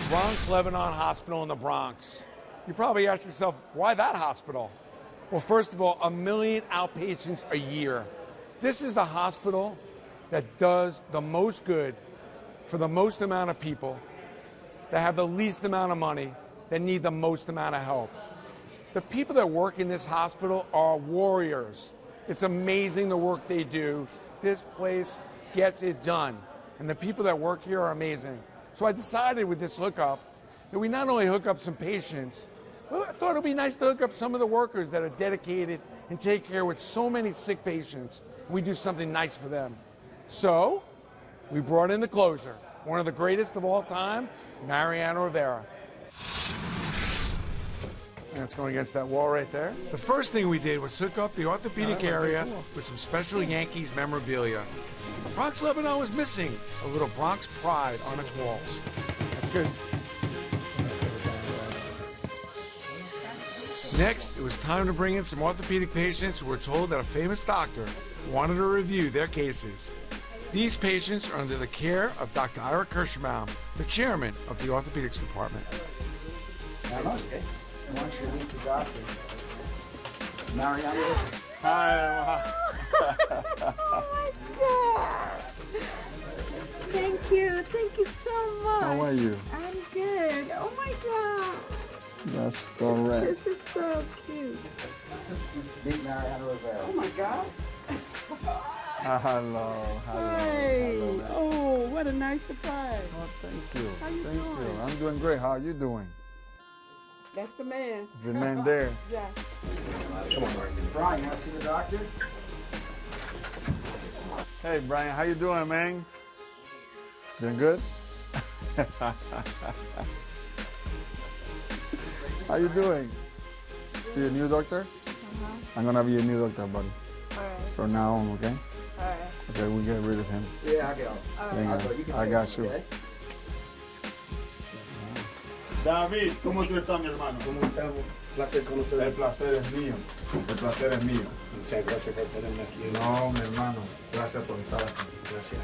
Bronx-Lebanon Hospital in the Bronx. You probably ask yourself, why that hospital? Well, first of all, 1 million outpatients a year. This is the hospital that does the most good for the most amount of people, that have the least amount of money, that need the most amount of help. The people that work in this hospital are warriors. It's amazing the work they do. This place gets it done. And the people that work here are amazing. So I decided with this hookup that we not only hook up some patients, but I thought it would be nice to hook up some of the workers that are dedicated and take care with so many sick patients. We do something nice for them. So we brought in the closer, one of the greatest of all time, Mariano Rivera. And it's going against that wall right there. The first thing we did was hook up the orthopedic area with some special Yankees memorabilia. Bronx-Lebanon was missing a little Bronx pride on its walls. That's good. Next, it was time to bring in some orthopedic patients who were told that a famous doctor wanted to review their cases. These patients are under the care of Dr. Ira Kirschenbaum, the chairman of the orthopedics department. Okay. I want you to meet the doctor. Mariano. Hi. Oh my God. Thank you so much. How are you? I'm good. Oh my God. That's correct. This is so cute. Meet Mariano Rivera. Oh my God. Hello. Hi. Hello. Oh, what a nice surprise. Oh, thank you. How you Thank doing? you. I'm doing great. How are you doing? That's the man. Is the man there? Yeah. Come on, Mark. Brian, you want to see the doctor? Hey, Brian. How you doing, man? Doing good? How you doing? See a new doctor? I'm gonna be a new doctor, buddy. All right. From now on, okay? All right. Okay, we get rid of him. Yeah, I'll go. Venga, You can I take got it, you. okay? David, ¿cómo tú estás, mi hermano? ¿Cómo estamos? Placer conocerlo. El placer es mío. El placer es mío. Muchas gracias por tenerme aquí. No, mi hermano. Gracias por estar aquí. Gracias.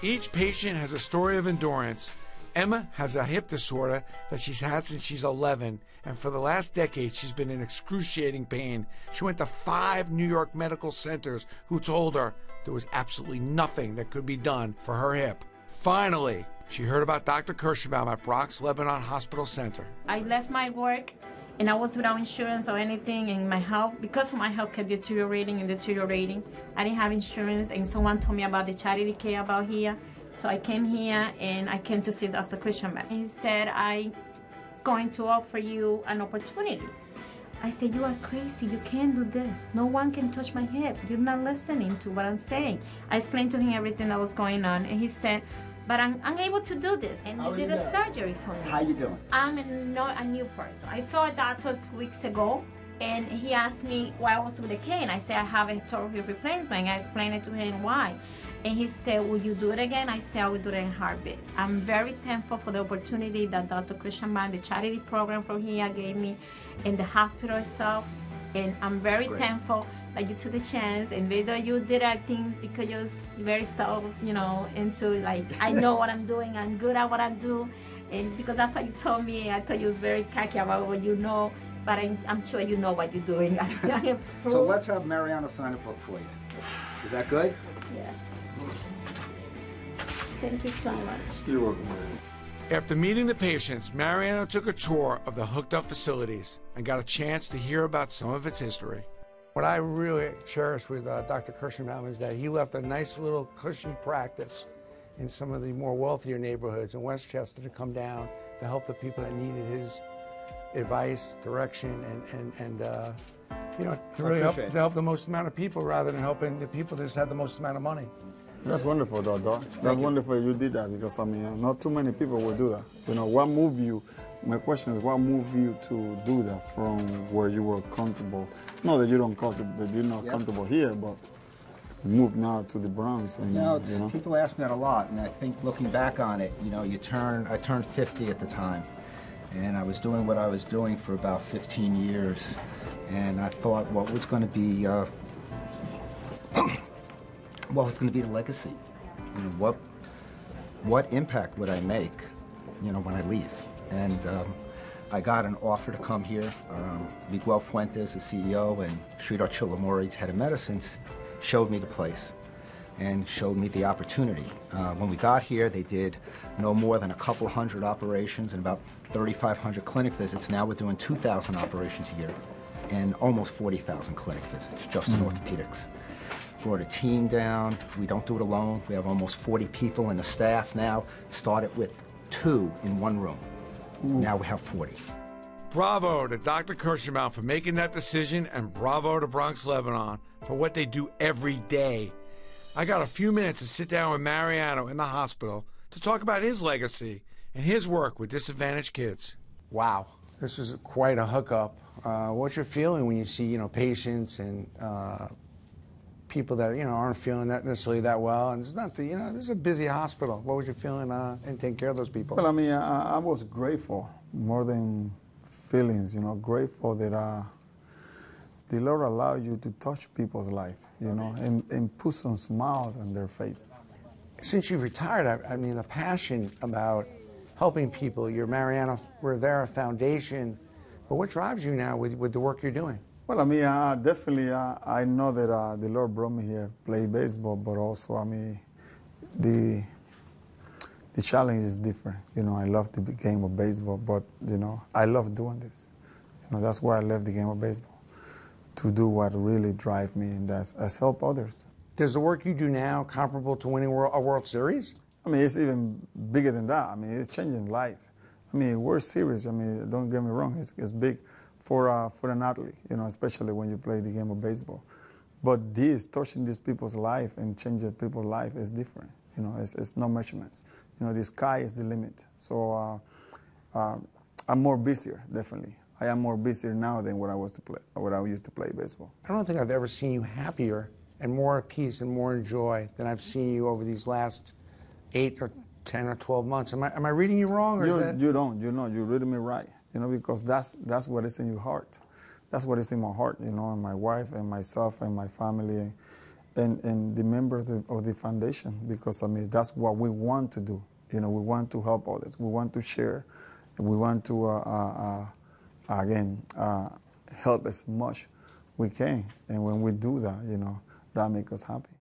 Each patient has a story of endurance. Emma has a hip disorder that she's had since she's 11, and for the last decade she's been in excruciating pain. She went to 5 New York medical centers who told her there was absolutely nothing that could be done for her hip. Finally, she heard about Dr. Kirschenbaum at Bronx-Lebanon Hospital Center. I left my work and I was without insurance or anything, and my health, because of my health kept deteriorating. I didn't have insurance, and someone told me about the charity care about here. So I came here and I came to see Dr. Kirschenbaum. He said, I'm going to offer you an opportunity. I said, you are crazy, you can't do this. No one can touch my hip. You're not listening to what I'm saying. I explained to him everything that was going on, and he said, but I'm able to do this. And he did a surgery for me. How you doing? I'm not a new person. I saw a doctor 2 weeks ago, and he asked me why I was with a cane. I said, I have a total hip replacement. I explained it to him why. And he said, will you do it again? I said, I will do it in a heartbeat. I'm very thankful for the opportunity that Dr. Kirschenbaum, the charity program from here, gave me, and the hospital itself. And I'm very thankful that you took the chance. And whether you did, I think, because you're very into, like, I know what I'm doing, I'm good at what I do. And because that's what you told me, I thought you was very cocky about what you know. But I'm sure you know what you're doing. So let's have Mariano sign a book for you. Is that good? Yes. Thank you so much. You're welcome, man. After meeting the patients, Mariano took a tour of the hooked-up facilities and got a chance to hear about some of its history. What I really cherish with Dr. Kirschenbaum is that he left a nice little cushy practice in some of the more wealthier neighborhoods in Westchester to come down to help the people that needed his advice, direction, and to really help the most amount of people rather than helping the people that just had the most amount of money. That's wonderful, Doctor. That's wonderful you did that, because, I mean, not too many people will do that. You know, what moved you, my question is, what moved you to do that from where you were comfortable? Not that you're not comfortable here, but moved now to the Bronx. And, people ask me that a lot, and I think looking back on it, I turned 50 at the time, and I was doing what I was doing for about 15 years, and I thought, what was going to be what was going to be the legacy? What impact would I make? when I leave. And I got an offer to come here. Miguel Fuentes, the CEO, and Sridhar Chilamuri, head of medicine, showed me the place and showed me the opportunity. When we got here, they did no more than a couple hundred operations and about 3,500 clinic visits. Now we're doing 2,000 operations a year and almost 40,000 clinic visits just in orthopedics. Brought a team down. We don't do it alone. We have almost 40 people in the staff now. Started with 2 in one room. Now we have 40. Bravo to Dr. Kirschenbaum for making that decision, and bravo to Bronx-Lebanon for what they do every day. I got a few minutes to sit down with Mariano in the hospital to talk about his legacy and his work with disadvantaged kids. Wow, this was quite a hookup. What's your feeling when you see, patients and people that, aren't feeling that necessarily that well? And it's not the, this is a busy hospital. What was your feeling in taking care of those people? Well, I was grateful more than feelings, grateful that the Lord allowed you to touch people's life, and put some smiles on their faces. Since you've retired, the passion about helping people, your Mariano Rivera Foundation, but what drives you now with the work you're doing? Well, definitely, I know that the Lord brought me here to play baseball, but also, the challenge is different. I love the game of baseball, but, I love doing this. That's why I left the game of baseball, to do what really drives me, and that's help others. Does the work you do now comparable to winning a World Series? It's even bigger than that. It's changing lives. World Series, don't get me wrong, it's big for an athlete, especially when you play the game of baseball. But touching these people's life and changing people's life is different. It's no measurements. The sky is the limit. So I'm more busier, definitely. I am more busier now than when I used to play baseball. I don't think I've ever seen you happier and more at peace and more in joy than I've seen you over these last 8 or 10 or 12 months. Am I reading you wrong? Or You don't. You're reading me right. Because that's what is in your heart. That's what is in my heart. And my wife and myself and my family and the members of the foundation. Because that's what we want to do. We want to help others. We want to share. We want to help as much we can. And when we do that, that makes us happy.